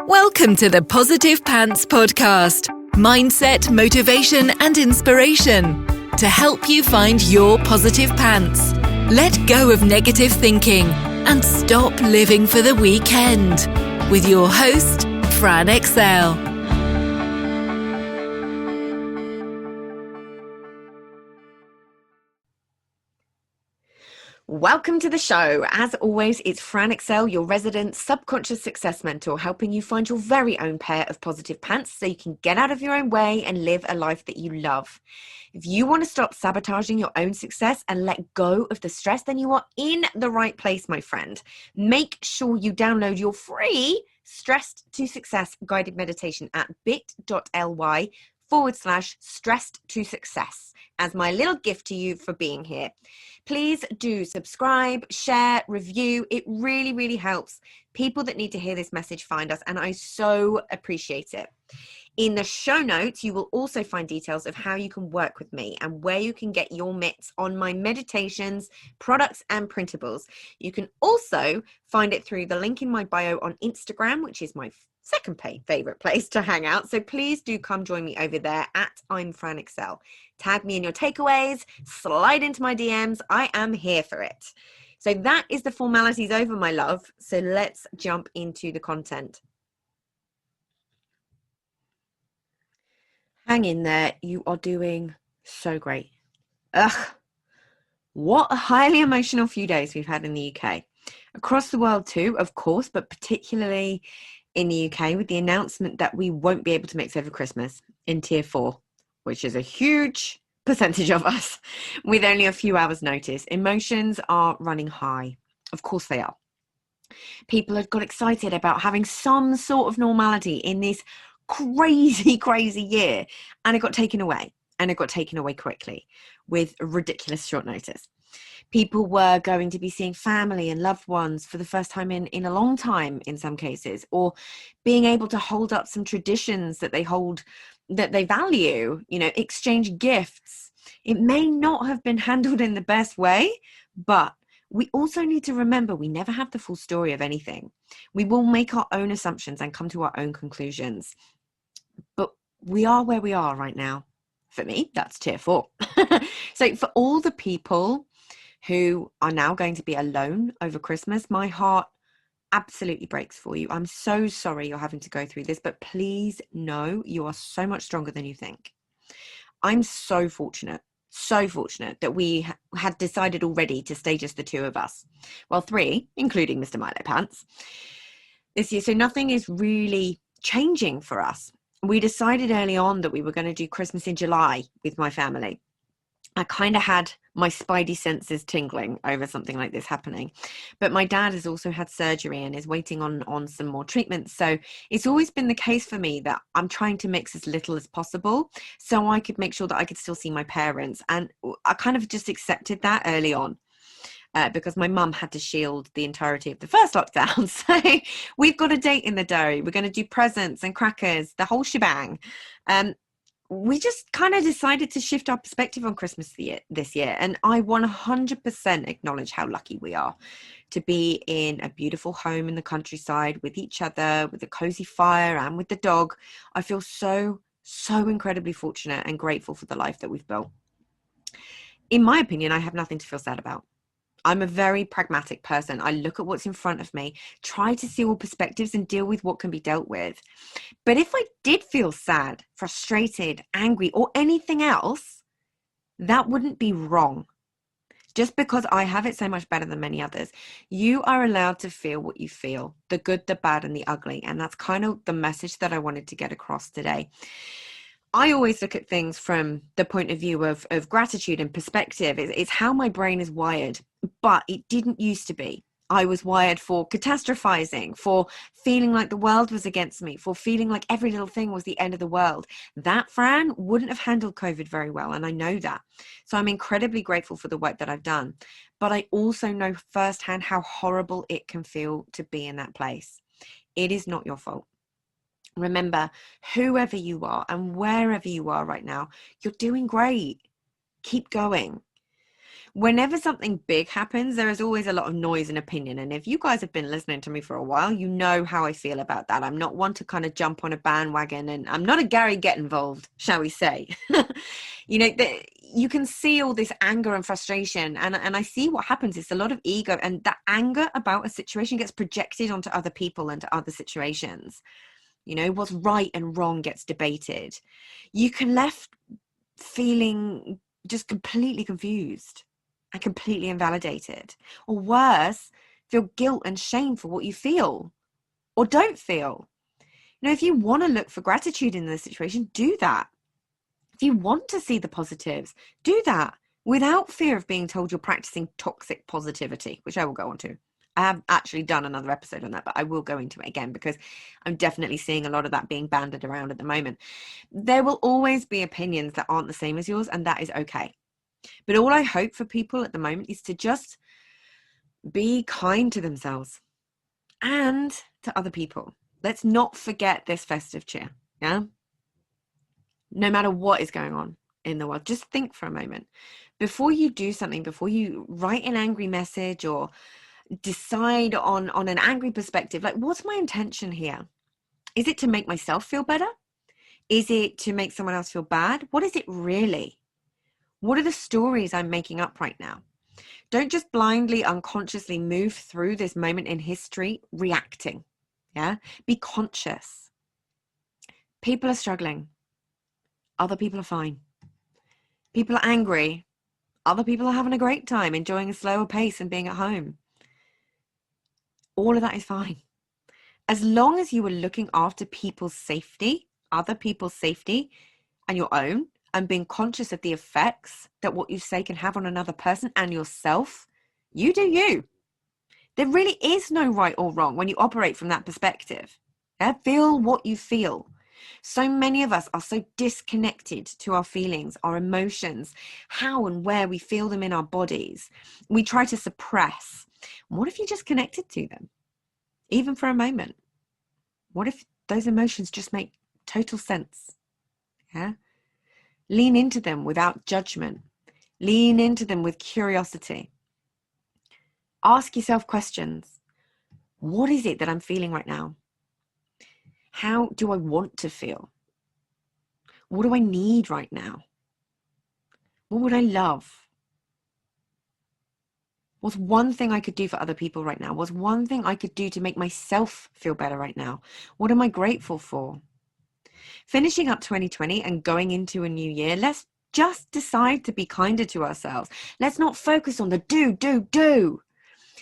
Welcome to the Positive Pants Podcast. Mindset, motivation, and inspiration to help you find your positive pants. Let go of negative thinking and stop living for the weekend. With your host, Fran Excel. Welcome to the show. As always, it's Fran Excel, your resident subconscious success mentor, helping you find your very own pair of positive pants so you can get out of your own way and live a life that you love. If you want to stop sabotaging your own success and let go of the stress, then you are in the right place, my friend. Make sure you download your free Stressed to Success guided meditation at bit.ly/stressed to success as my little gift to you for being here. Please do subscribe, share, review. It really, really helps people that need to hear this message find us, and I so appreciate it. In the show notes, you will also find details of how you can work with me and where you can get your mitts on my meditations, products, and printables. You can also find it through the link in my bio on Instagram, which is my second favorite place to hang out. So please do come join me over there at I'm Fran Excel. Tag me in your takeaways, slide into my DMs. I am here for it. So that is the formalities over, my love. So let's jump into the content. Hang in there. You are doing so great. What a highly emotional few days we've had in the UK. Across the world too, of course, but particularly in the UK with the announcement that we won't be able to mix over Christmas in tier 4, which is a huge percentage of us with only a few hours notice. Emotions are running high. Of course they are. People have got excited about having some sort of normality in this crazy year, and it got taken away, and it got taken away quickly with ridiculous short notice. People were going to be seeing family and loved ones for the first time in a long time in some cases, or being able to hold up some traditions that they hold, that they value, exchange gifts. It may not have been handled in the best way, but we also need to remember we never have the full story of anything. We will make our own assumptions and come to our own conclusions. But we are where we are right now. For me, that's tier 4. So for all the people who are now going to be alone over Christmas, my heart absolutely breaks for you. I'm so sorry you're having to go through this, but please know you are so much stronger than you think. I'm so fortunate that we had decided already to stay just the 2 of us. Well, 3, including Mr. Milo Pants, this year. So nothing is really changing for us. We decided early on that we were going to do Christmas in July with my family. I kind of had my spidey senses tingling over something like this happening. But my dad has also had surgery and is waiting on some more treatments. So it's always been the case for me that I'm trying to mix as little as possible so I could make sure that I could still see my parents. And I kind of just accepted that early on. Because my mum had to shield the entirety of the first lockdown. So we've got a date in the diary. We're going to do presents and crackers, the whole shebang. We just kind of decided to shift our perspective on Christmas this year. And I 100% acknowledge how lucky we are to be in a beautiful home in the countryside with each other, with a cozy fire and with the dog. I feel so incredibly fortunate and grateful for the life that we've built. In my opinion, I have nothing to feel sad about. I'm a very pragmatic person. I look at what's in front of me, try to see all perspectives and deal with what can be dealt with. But if I did feel sad, frustrated, angry, or anything else, that wouldn't be wrong. Just because I have it so much better than many others. You are allowed to feel what you feel, the good, the bad, and the ugly. And that's kind of the message that I wanted to get across today. I always look at things from the point of view of gratitude and perspective. It's how my brain is wired, but it didn't used to be. I was wired for catastrophizing, for feeling like the world was against me, for feeling like every little thing was the end of the world. That, Fran, wouldn't have handled COVID very well, and I know that. So I'm incredibly grateful for the work that I've done. But I also know firsthand how horrible it can feel to be in that place. It is not your fault. Remember, whoever you are and wherever you are right now, you're doing great. Keep going. Whenever something big happens, there is always a lot of noise and opinion. And if you guys have been listening to me for a while, you know how I feel about that. I'm not one to kind of jump on a bandwagon, and I'm not a Gary get involved, shall we say. You know, you can see all this anger and frustration, and I see what happens. It's a lot of ego, and that anger about a situation gets projected onto other people and to other situations. You know, what's right and wrong gets debated. You can left feeling just completely confused and completely invalidated, or worse, feel guilt and shame for what you feel or don't feel. You know, if you want to look for gratitude in this situation, do that. If you want to see the positives, do that without fear of being told you're practicing toxic positivity, which I will go on to. I have actually done another episode on that, but I will go into it again because I'm definitely seeing a lot of that being banded around at the moment. There will always be opinions that aren't the same as yours, and that is okay. But all I hope for people at the moment is to just be kind to themselves and to other people. Let's not forget this festive cheer, yeah? No matter what is going on in the world, just think for a moment. Before you do something, before you write an angry message or decide on an angry perspective, like, what's my intention here? Is it to make myself feel better? Is it to make someone else feel bad? What is it really? What are the stories I'm making up right now? Don't just blindly, unconsciously move through this moment in history reacting. Yeah? Be conscious. People are struggling. Other people are fine. People are angry. Other people are having a great time, enjoying a slower pace and being at home. All of that is fine. As long as you are looking after people's safety, other people's safety, and your own, and being conscious of the effects that what you say can have on another person and yourself, you do you. There really is no right or wrong when you operate from that perspective. Yeah? Feel what you feel. So many of us are so disconnected to our feelings, our emotions, how and where we feel them in our bodies. We try to suppress. What if you just connected to them, even for a moment? What if those emotions just make total sense? Yeah? Lean into them without judgment. Lean into them with curiosity. Ask yourself questions. What is it that I'm feeling right now? How do I want to feel? What do I need right now? What would I love? What's one thing I could do for other people right now? What's one thing I could do to make myself feel better right now? What am I grateful for? Finishing up 2020 and going into a new year, let's just decide to be kinder to ourselves. Let's not focus on the do.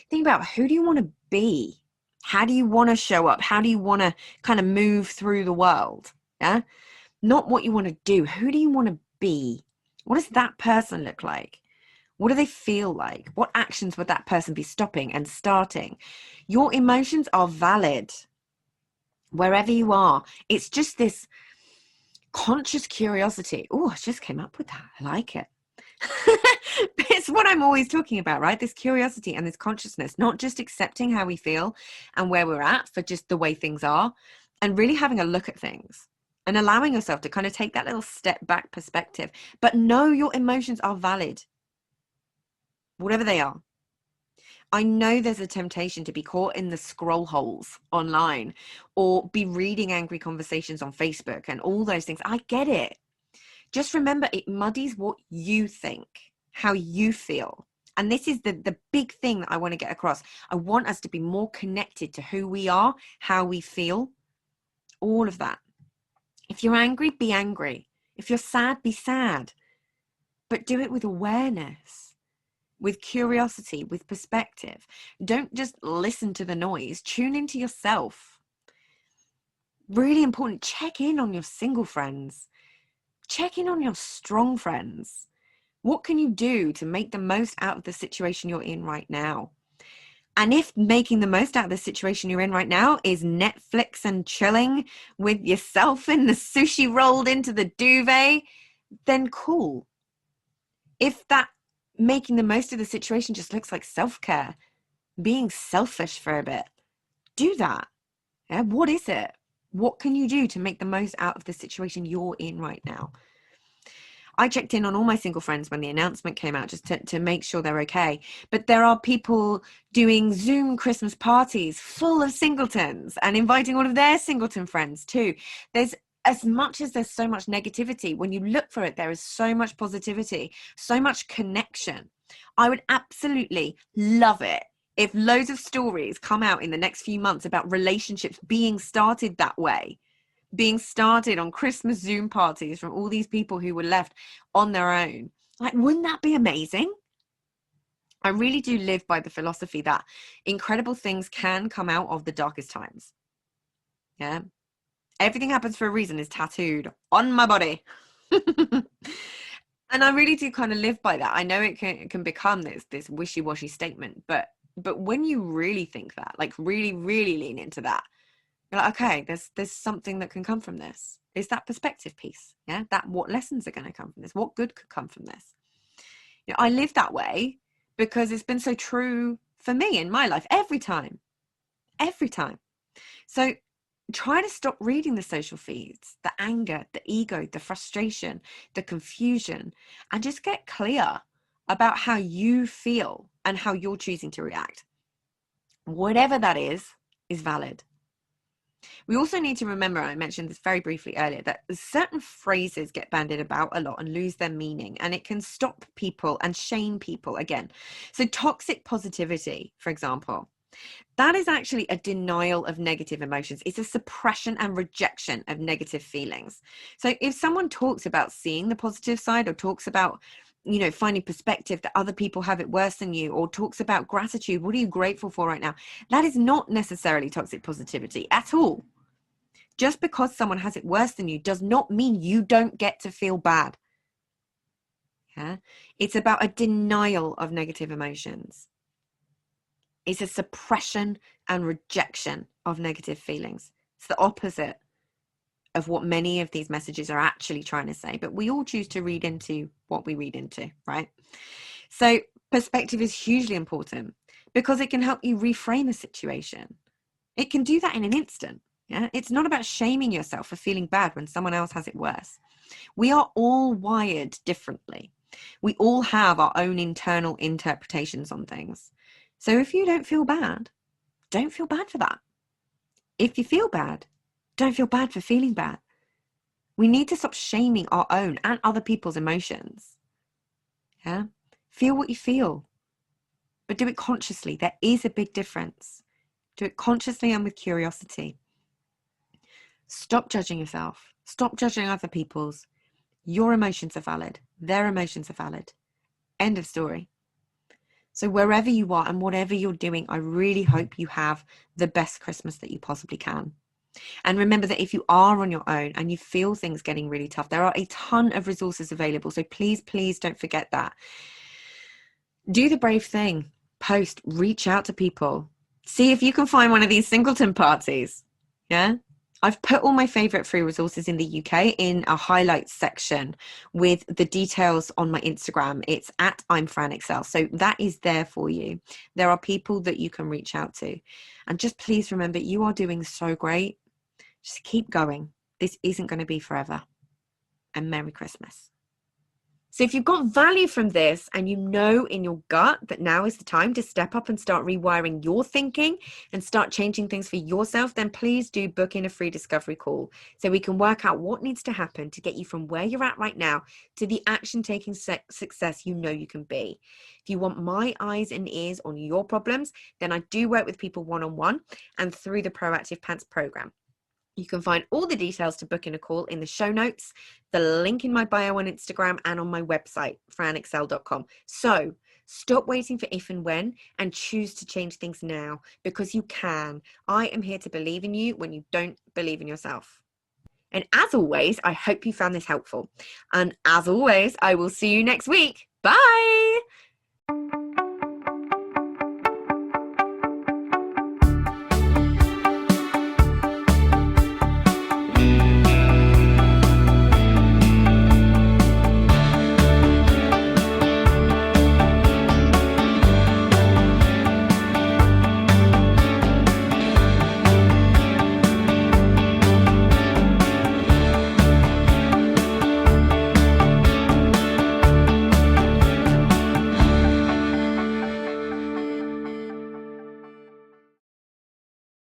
Think about, who do you want to be? How do you want to show up? How do you want to kind of move through the world? Yeah? Not what you want to do. Who do you want to be? What does that person look like? What do they feel like? What actions would that person be stopping and starting? Your emotions are valid wherever you are. It's just this conscious curiosity. Oh, I just came up with that. I like it. It's what I'm always talking about, right? This curiosity and this consciousness, not just accepting how we feel and where we're at for just the way things are, and really having a look at things and allowing yourself to kind of take that little step back perspective. But know your emotions are valid, whatever they are. I know there's a temptation to be caught in the scroll holes online or be reading angry conversations on Facebook and all those things. I get it. Just remember, it muddies what you think, how you feel. And this is the big thing that I want to get across. I want us to be more connected to who we are, how we feel, all of that. If you're angry, be angry. If you're sad, be sad. But do it with awareness, with curiosity, with perspective. Don't just listen to the noise. Tune into yourself. Really important. Check in on your single friends. Check in on your strong friends. What can you do to make the most out of the situation you're in right now? And if making the most out of the situation you're in right now is Netflix and chilling with yourself in the sushi rolled into the duvet, then cool. If that making the most of the situation just looks like self-care, being selfish for a bit, do that. Yeah? What is it? What can you do to make the most out of the situation you're in right now? I checked in on all my single friends when the announcement came out just to make sure they're okay. But there are people doing Zoom Christmas parties full of singletons and inviting all of their singleton friends too. There's, as much as there's so much negativity, when you look for it, there is so much positivity, so much connection. I would absolutely love it if loads of stories come out in the next few months about relationships being started that way, being started on Christmas Zoom parties from all these people who were left on their own. Like, wouldn't that be amazing? I really do live by the philosophy that incredible things can come out of the darkest times. Yeah. Everything happens for a reason is tattooed on my body. And I really do kind of live by that. I know it can become this wishy-washy statement, but when you really think that, like really, really lean into that, you're like, okay, there's something that can come from this. It's that perspective piece. Yeah. That what lessons are going to come from this? What good could come from this? You know, I live that way because it's been so true for me in my life every time. So try to stop reading the social feeds, the anger, the ego, the frustration, the confusion, and just get clear about how you feel and how you're choosing to react. Whatever that is valid. We also need to remember, I mentioned this very briefly earlier, that certain phrases get bandied about a lot and lose their meaning, and it can stop people and shame people again. So toxic positivity, for example, that is actually a denial of negative emotions. It's a suppression and rejection of negative feelings. So if someone talks about seeing the positive side, or talks about, you know, finding perspective that other people have it worse than you, or talks about gratitude, what are you grateful for right now? That is not necessarily toxic positivity at all. Just because someone has it worse than you does not mean you don't get to feel bad. Yeah? It's about a denial of negative emotions. It's a suppression and rejection of negative feelings. It's the opposite of what many of these messages are actually trying to say, but we all choose to read into what we read into, right? So perspective is hugely important because it can help you reframe a situation. It can do that in an instant. Yeah, it's not about shaming yourself for feeling bad when someone else has it worse. We are all wired differently. We all have our own internal interpretations on things. So if you don't feel bad, don't feel bad for that. If you feel bad, don't feel bad for feeling bad. We need to stop shaming our own and other people's emotions. Yeah? Feel what you feel, but do it consciously. There is a big difference. Do it consciously and with curiosity. Stop judging yourself. Stop judging other people's. Your emotions are valid. Their emotions are valid. End of story. So wherever you are and whatever you're doing, I really hope you have the best Christmas that you possibly can. And remember that if you are on your own and you feel things getting really tough, there are a ton of resources available. So please, please don't forget that. Do the brave thing. Post, reach out to people. See if you can find one of these singleton parties. Yeah. I've put all my favorite free resources in the UK in a highlights section with the details on my Instagram. It's at I'm Fran Excel. So that is there for you. There are people that you can reach out to. And just please remember, you are doing so great. Just keep going. This isn't going to be forever. And Merry Christmas. So if you've got value from this and you know in your gut that now is the time to step up and start rewiring your thinking and start changing things for yourself, then please do book in a free discovery call so we can work out what needs to happen to get you from where you're at right now to the action-taking success you know you can be. If you want my eyes and ears on your problems, then I do work with people one-on-one and through the Proactive Pants program. You can find all the details to book in a call in the show notes, the link in my bio on Instagram, and on my website, franexcel.com. So stop waiting for if and when and choose to change things now because you can. I am here to believe in you when you don't believe in yourself. And as always, I hope you found this helpful. And as always, I will see you next week. Bye.